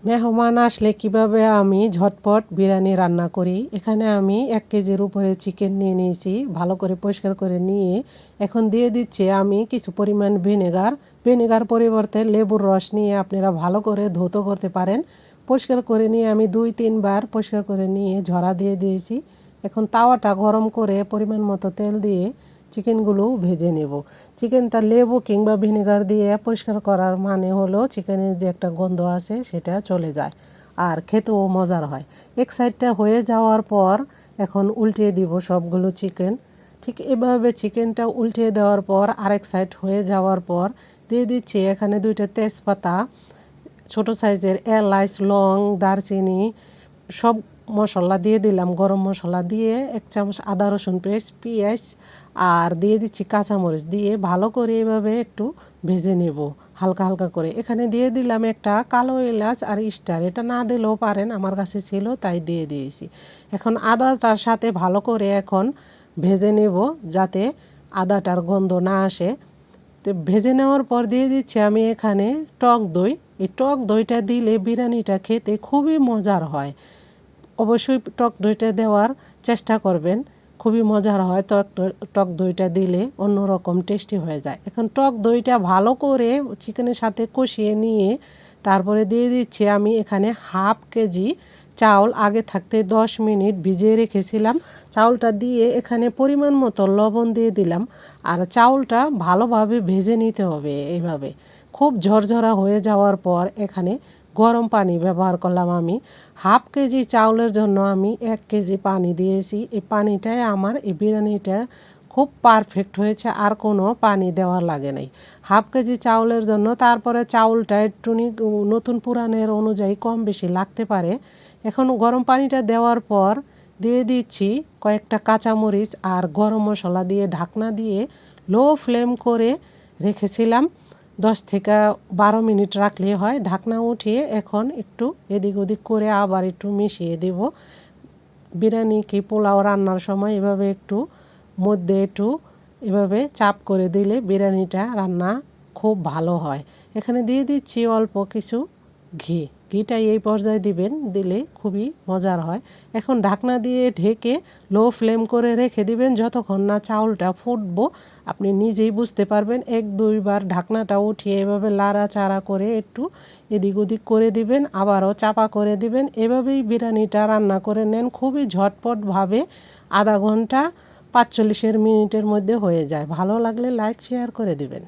মেহমান আসলে কিভাবে আমি ঝটপট বিরিয়ানি রান্না করি। এখানে আমি 1 কেজির উপরে চিকেন নিয়ে নিয়েছি, ভালো করে পরিষ্কার করে নিয়ে এখন দিয়ে দিচ্ছি আমি কিছু পরিমাণ ভিনেগার পরিবর্তে লেবুর রস নিয়ে আপনারা ভালো করে ধৌত করতে পারেন। পরিষ্কার করে নিয়ে আমি 2-3 বার পরিষ্কার করে নিয়ে ঝরা দিয়ে দিয়েছি। এখন তাওয়াটা গরম করে পরিমাণ মতো তেল দিয়ে চিকেনগুলো ভেজে নেব। চিকেনটা লেবু কিংবা ভিনেগার দিয়ে পরিষ্কার করার মানে হলো চিকেনের যে একটা গন্ধ আছে সেটা চলে যায় আর খেতেও মজার হয়। এক সাইডটা হয়ে যাওয়ার পর এখন উল্টিয়ে দিব সবগুলো চিকেন। ঠিক এভাবে চিকেনটা উল্টিয়ে দেওয়ার পর আরেক সাইড হয়ে যাওয়ার পর দিয়ে দিচ্ছি এখানে 2টা তেজপাতা, ছোট সাইজের এলাচ, লং, দারচিনি সব মশলা দিয়ে দিলাম। গরম মশলা দিয়ে 1 চামচ আদা রসুন পেস্ট, পেঁয়াজ আর দিয়ে দিচ্ছি কাঁচামরিচ দিয়ে ভালো করে এভাবে একটু ভেজে নেব হালকা হালকা করে। এখানে দিয়ে দিলাম একটা কালো এলাচ আর স্টার, এটা না দিলেও পারেন, আমার কাছে ছিল তাই দিয়ে দিয়েছি। এখন আদাটার সাথে ভালো করে এখন ভেজে নেব যাতে আদাটার গন্ধ না আসে। তো ভেজে নেওয়ার পর দিয়ে দিচ্ছি আমি এখানে টক দই। এই টক দইটা দিলে বিরিয়ানিটা খেতে খুবই মজার হয়। অবশ্যই টক দইটা দেওয়ার চেষ্টা করবেন, খুবই মজার হয়। টক দইটা দিলে অন্যরকম টেস্টি হয়ে যায়। এখন টক দইটা ভালো করে চিকেনের সাথে কষিয়ে নিয়ে তারপরে দিয়ে দিচ্ছি আমি এখানে 1/2 কেজি চাউল আগে থাকতে 10 মিনিট ভিজিয়ে রেখেছিলাম। চাউলটা দিয়ে এখানে পরিমাণ মতো লবণ দিয়ে দিলাম আর চাউলটা ভালোভাবে ভেজে নিতে হবে। এইভাবে খুব ঝরঝরা হয়ে যাওয়ার পর এখানে গরম পানি ব্যবহার করলাম আমি। 1/2 কেজি চাউলের জন্য আমি 1 কেজি পানি দিয়েছি। এই পানিটাই আমার এই বিরিয়ানিটা খুব পারফেক্ট হয়েছে, আর কোনো পানি দেওয়া লাগে নাই 1/2 কেজি চাউলের জন্য। তারপরে চাউলটা একটু নতুন পুরানের অনুযায়ী কম বেশি লাগতে পারে। এখন গরম পানিটা দেওয়ার পর দিয়ে দিচ্ছি কয়েকটা কাঁচামরিচ আর গরম মশলা দিয়ে ঢাকনা দিয়ে লো ফ্লেম করে রেখেছিলাম। 10 থেকে 12 মিনিট রাখলেই হয়। ঢাকনা উঠিয়ে এখন একটু এদিক ওদিক করে আবার একটু মিশিয়ে দেব। বিরিয়ানি কি পোলাও রান্নার সময় এভাবে একটু মধ্যে একটু এভাবে চাপ করে দিলে বিরিয়ানিটা রান্না খুব ভালো হয়। এখানে দিয়ে দিচ্ছি অল্প কিছু ঘিটা এই পর্যায়ে দিবেন, দিলে খুবই মজার হয়। এখন ঢাকনা দিয়ে ঢেকে লো ফ্লেম করে রেখে দিবেন যতক্ষণ না চাউলটা ফুটবো। আপনি নিজেই বুঝতে পারবেন। 1-2 বার ঢাকনাটা উঠিয়ে এভাবে লাড়াচাড়া করে একটু এদিক ওদিক করে দিবেন, আবারও চাপা করে দিবেন। এভাবেই বিরিয়ানিটা রান্না করে নেন, খুবই ঝটপটভাবে আধা ঘন্টা 45 মিনিটের মধ্যে হয়ে যায়। ভালো লাগলে লাইক শেয়ার করে দিবেন।